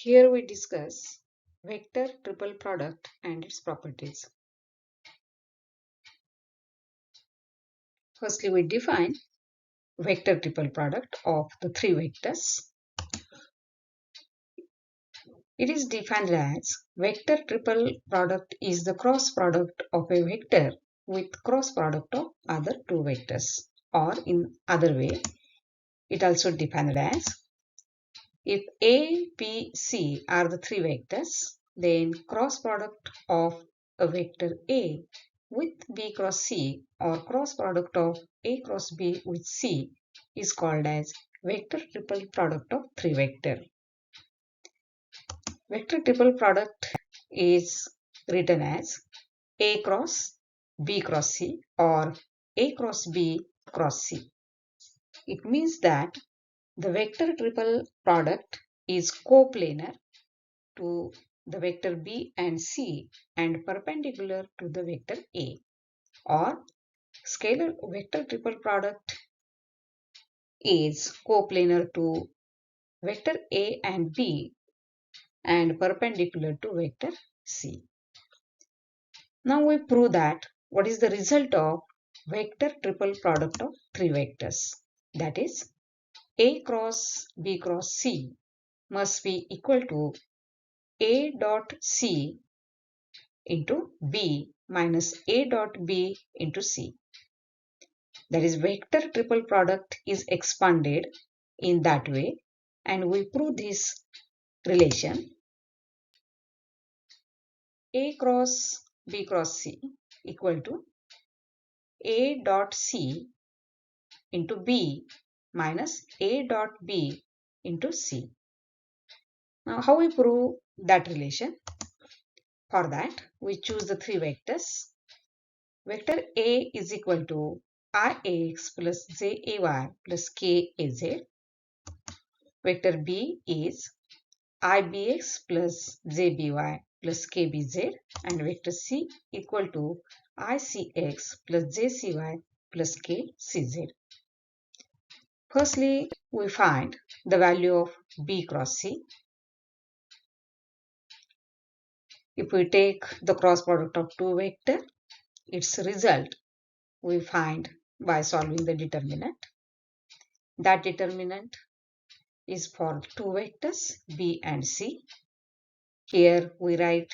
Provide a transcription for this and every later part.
Here we discuss vector triple product and its properties. Firstly, we define vector triple product of the three vectors. It is defined as vector triple product is the cross product of a vector with cross product of other two vectors, or in other way, it also defined as if A, B, C are the three vectors, then cross product of a vector A with B cross C or cross product of A cross B with C is called as vector triple product of three vector. Vector triple product is written as A cross B cross C or A cross B cross C. It means that the vector triple product is coplanar to the vector B and C and perpendicular to the vector A, or scalar vector triple product is coplanar to vector A and B and perpendicular to vector C. Now we prove that what is the result of vector triple product of three vectors, that is A cross B cross C must be equal to A dot C into B minus A dot B into C. That is, vector triple product is expanded in that way, and we prove this relation A cross B cross C equal to A dot C into B minus A dot B into C. Now, how we prove that relation? For that, we choose the three vectors. Vector A is equal to Ix plus Jay plus Kaz. Vector B is Ibx plus Jby plus Kbz, and vector C equal to Icx plus Jcy plus Kcz. Firstly, we find the value of B cross C. If we take the cross product of two vectors, its result we find by solving the determinant. That determinant is for two vectors B and C. Here we write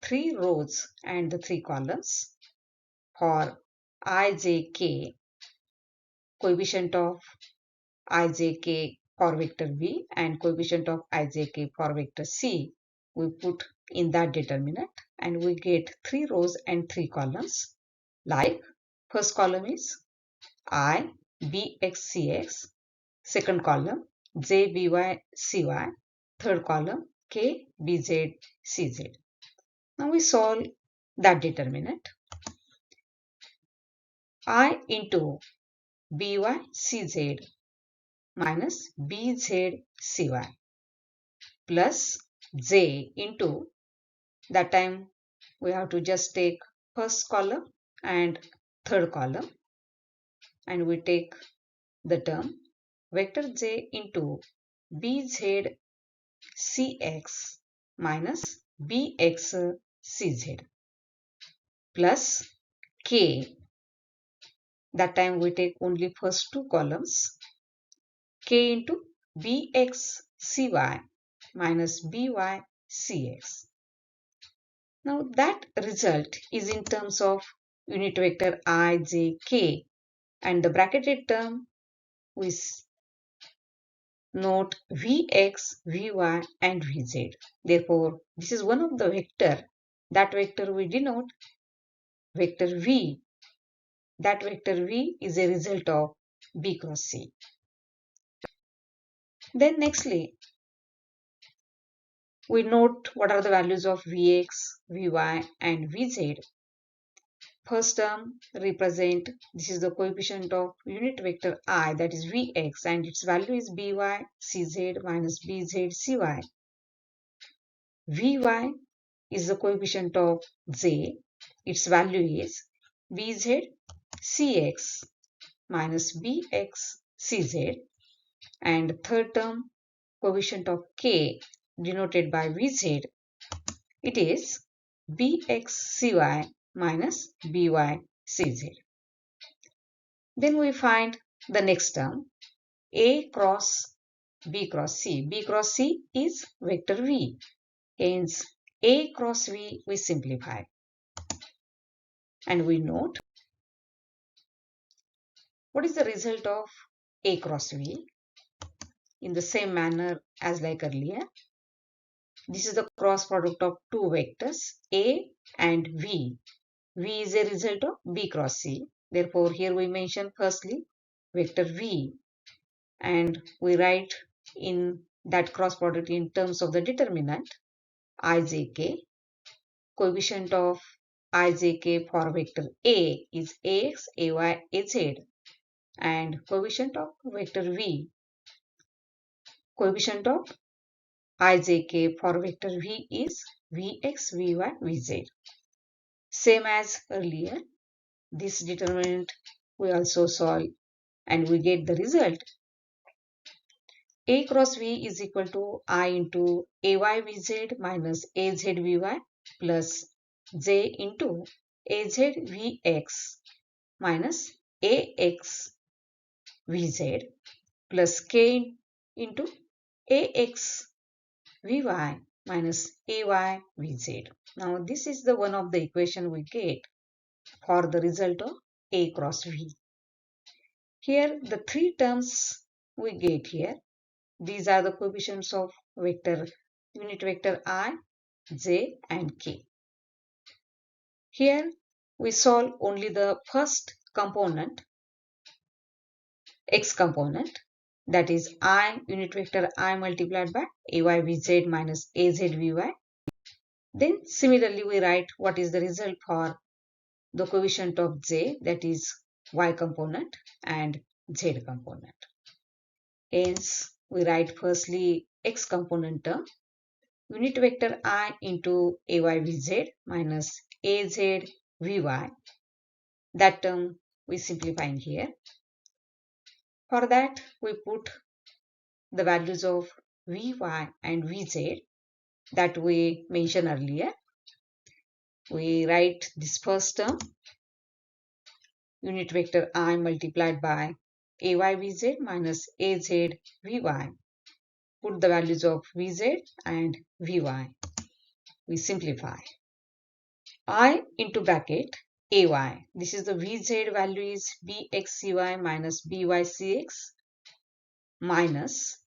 three rows and the three columns. For ijk, coefficient of ijk for vector B and coefficient of ijk for vector C, we put in that determinant and we get three rows and three columns. Like first column is I bx cx, second column j by cy, third column k bz cz. Now we solve that determinant. I into by cz minus bz cy plus j into, that time we have to just take first column and third column, and we take the term vector j into bz cx minus bx cz plus k, that time we take only first two columns, k into bx cy minus by cx. Now that result is in terms of unit vector I, j, k, and the bracketed term we note vx, vy and vz. Therefore, this is one of the vector. That vector we denote vector v. That vector v is a result of B cross C. Then nextly, we note what are the values of Vx, Vy and Vz. First term represent, this is the coefficient of unit vector I, that is Vx, and its value is By Cz minus Bz Cy. Vy is the coefficient of J, its value is Bz Cx minus Bx Cz, and third term coefficient of K, denoted by Vz, it is Bxcy minus Bycz. Then we find the next term, A cross B cross C. B cross C is vector V. Hence, A cross V we simplify. And we note what is the result of A cross V. In the same manner as like earlier, this is the cross product of two vectors A and V. V is a result of B cross C. Therefore, here we mention firstly vector V, and we write in that cross product in terms of the determinant ijk. Coefficient of ijk for vector A is Ax, Ay, Az, and coefficient of vector V, coefficient of ijk for vector V is Vx, Vy, Vz. Same as earlier, this determinant we also solve and we get the result. A cross V is equal to I into Ayvz minus Azvy plus J into Azvx minus Axvz plus K into Axvy minus Ayvz. Now this is the one of the equation we get for the result of A cross V. Here the three terms we get here. These are the coefficients of unit vector I, J and K. Here we solve only the first component, x component, that is I unit vector I multiplied by Ayvz minus Azvy. Then similarly we write what is the result for the coefficient of J, that is y component and Z component. Hence we write firstly x component term, unit vector I into Ayvz minus Azvy. That term we simplifying here. For that we put the values of Vy and Vz that we mentioned earlier. We write this first term, unit vector I multiplied by Ayvz minus Azvy. Put the values of Vz and Vy. We simplify. I into bracket Ay. This is the Vz value is Bxcy minus Bycx minus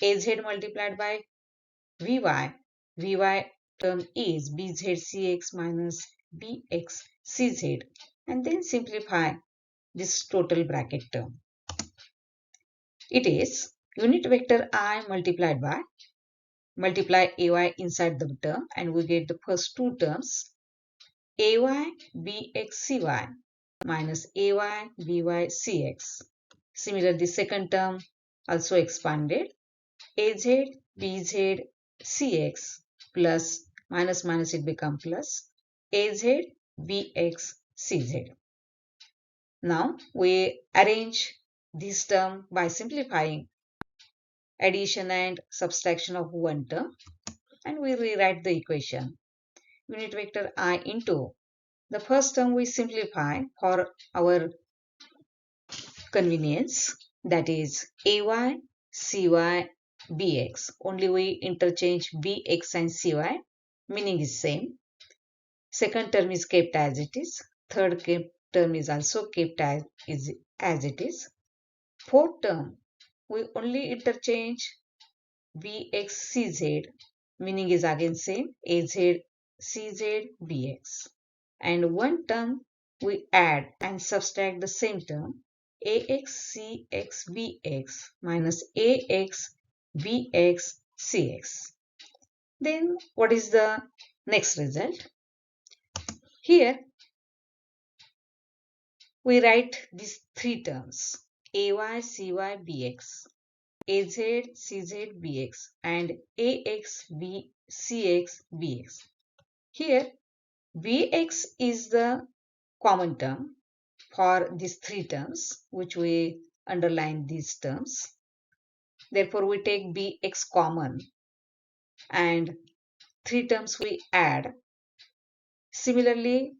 Az multiplied by Vy. Vy term is Bzcx minus Bxcz, and then simplify this total bracket term. It is unit vector I multiplied by, multiply Ay inside the term and we get the first two terms Ay Bxcy minus Ay Bycx. Similarly, the second term also expanded Az Bz Cx plus minus minus it become plus Az Bx Cz. Now we arrange this term by simplifying addition and subtraction of one term, and we rewrite the equation. Unit vector I into the first term we simplify for our convenience, that is Ay Cy Bx. Only we interchange Bx and Cy, meaning is same. Second term is kept as it is. Third term is also kept as it is. Fourth term we only interchange Bxcz, meaning is again same, Az Cz Bx. And one term we add and subtract the same term, Ax Cx Bx minus Ax Bx Cx. Then what is the next result? Here we write these three terms, Ay Cy Bx, Az Cz Bx and Ax B Cx Bx. Here Bx is the common term for these three terms, which we underline these terms. Therefore we take Bx common. and 3 terms we add. Similarly,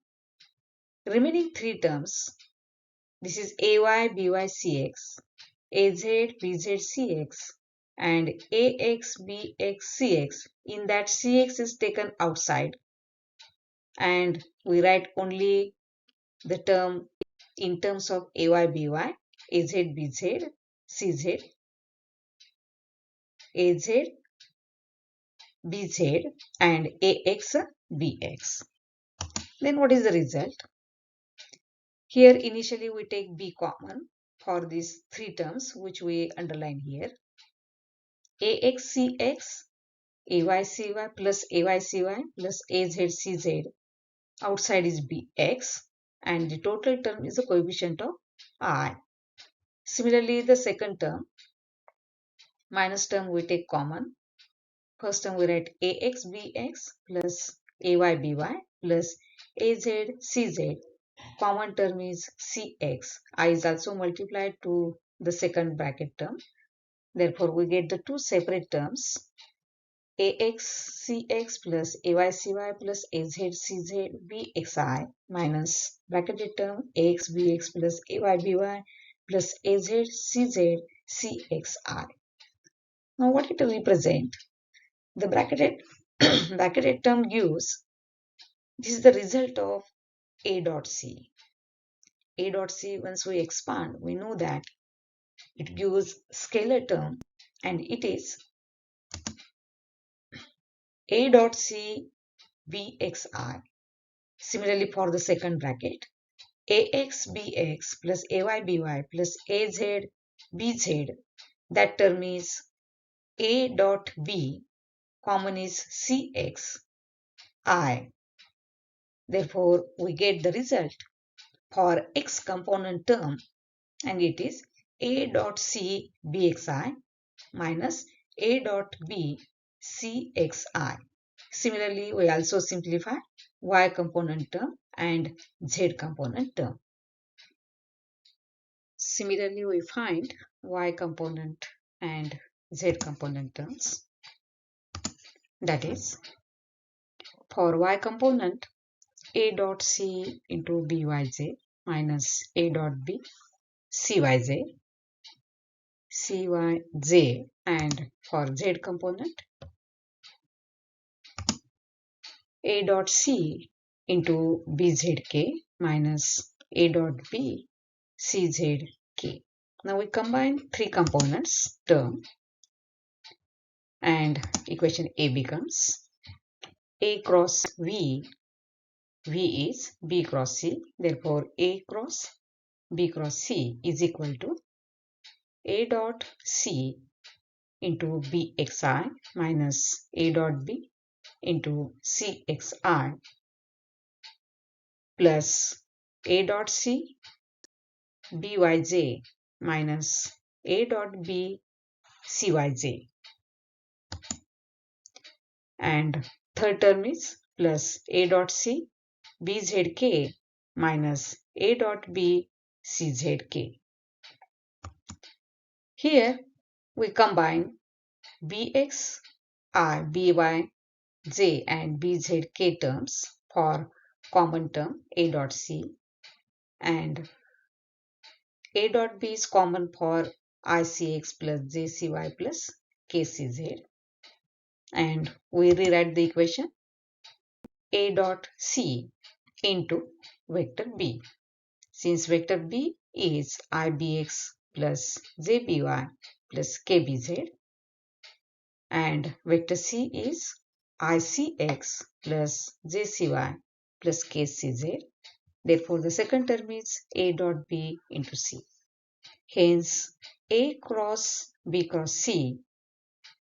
remaining 3 terms, this is AY, BY, CX, AZ, BZ, CX, and AX, BX, CX. In that, CX is taken outside, and we write only the term in terms of AY, BY, AZ, BZ, CZ, AZ, BZ, and AX, BX. Then what is the result? Here initially we take B common for these 3 terms which we underline here. AXCX, AYCY plus AYCY plus AZCZ. Outside is BX and the total term is the coefficient of I. Similarly, the second term, minus term we take common. First term we write AXBX plus AYBY plus AZCZ. Common term is CX. I is also multiplied to the second bracket term. Therefore, we get the 2 separate terms, AXCX plus AYCY plus AZCZ BXI minus bracketed term AXBX plus AYBY plus AZCZ CXI. Now, what it represent? The bracketed term gives, this is the result of A dot C. A dot C, once we expand, we know that it gives scalar term and it is A dot C BXI. Similarly, for the second bracket, AXBX plus AYBY plus AZBZ, that term is A dot B, common is CXI. Therefore, we get the result for X component term and it is A dot C BXI minus A dot B CXI. Similarly, we also simplify Y component term and Z component term. Similarly, we find Y component and Z component terms. That is, for Y component, A dot C into BYZ minus A dot B CYZ, CYZ, and for Z component, A dot C into BZK minus A dot B CZK. Now we combine 3 components term and equation A becomes A cross V. V is B cross C. Therefore, A cross B cross C is equal to A dot C into BXI minus A dot B into CXI plus A dot C BYJ minus A dot B CYJ. And third term is plus A dot C BZK minus A dot B CZK. Here we combine BX, I, BY, J and BZK terms for common term A dot C, and A dot B is common for ICX plus JCY plus KCZ, and we rewrite the equation A dot C into vector B. Since vector B is IBX plus JBY plus KBZ and vector C is ICX plus JCY plus KCZ. Therefore, the second term is A dot B into C. Hence, A cross B cross C,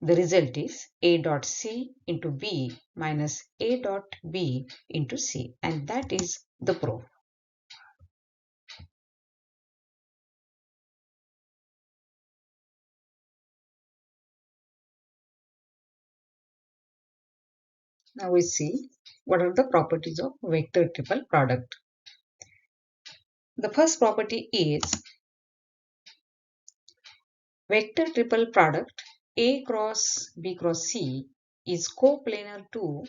the result is A dot C into B minus A dot B into C, and that is the proof. Now we see what are the properties of vector triple product. The first property is vector triple product A cross B cross C is coplanar to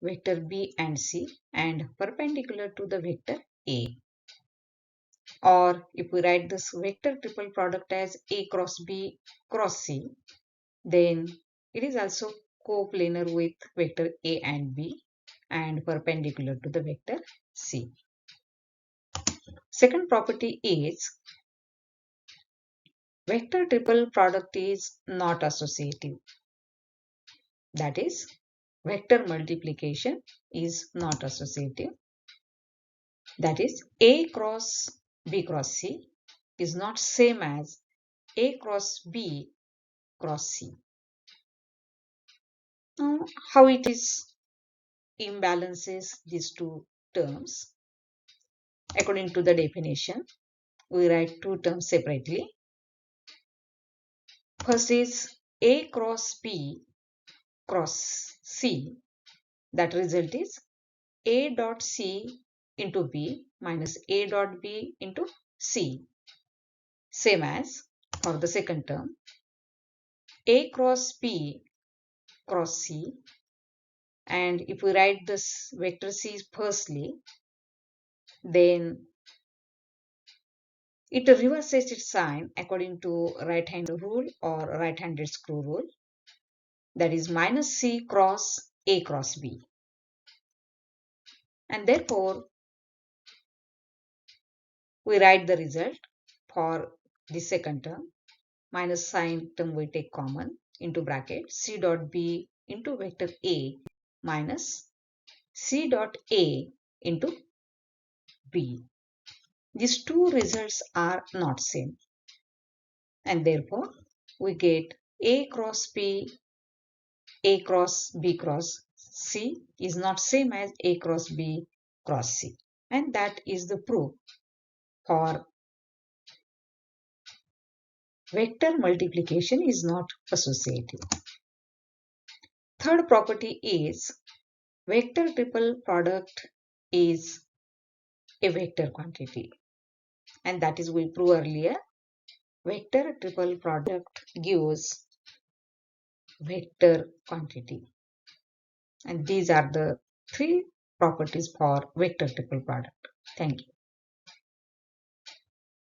vector B and C and perpendicular to the vector A. Or if we write this vector triple product as A cross B cross C, then it is also coplanar with vector A and B and perpendicular to the vector C. Second property is vector triple product is not associative. That is, vector multiplication is not associative. That is, A cross B cross C is not same as A cross B cross C. Now, how it is imbalances these two terms? According to the definition, we write two terms separately. First is A cross B cross C. That result is A dot C into B minus A dot B into C. Same as for the second term, A cross B cross C. And if we write this vector C firstly, then it reverses its sign according to right-hand rule or right-handed screw rule. That is minus C cross A cross B. And therefore, we write the result for the second term. Minus sign term we take common into bracket C dot B into vector A minus C dot A into B. These two results are not same. And therefore, we get A cross B, A cross B cross C is not same as A cross B cross C. And that is the proof for vector multiplication is not associative. Third property is vector triple product is a vector quantity. And that is we proved earlier. Vector triple product gives vector quantity. And these are the three properties for vector triple product. Thank you.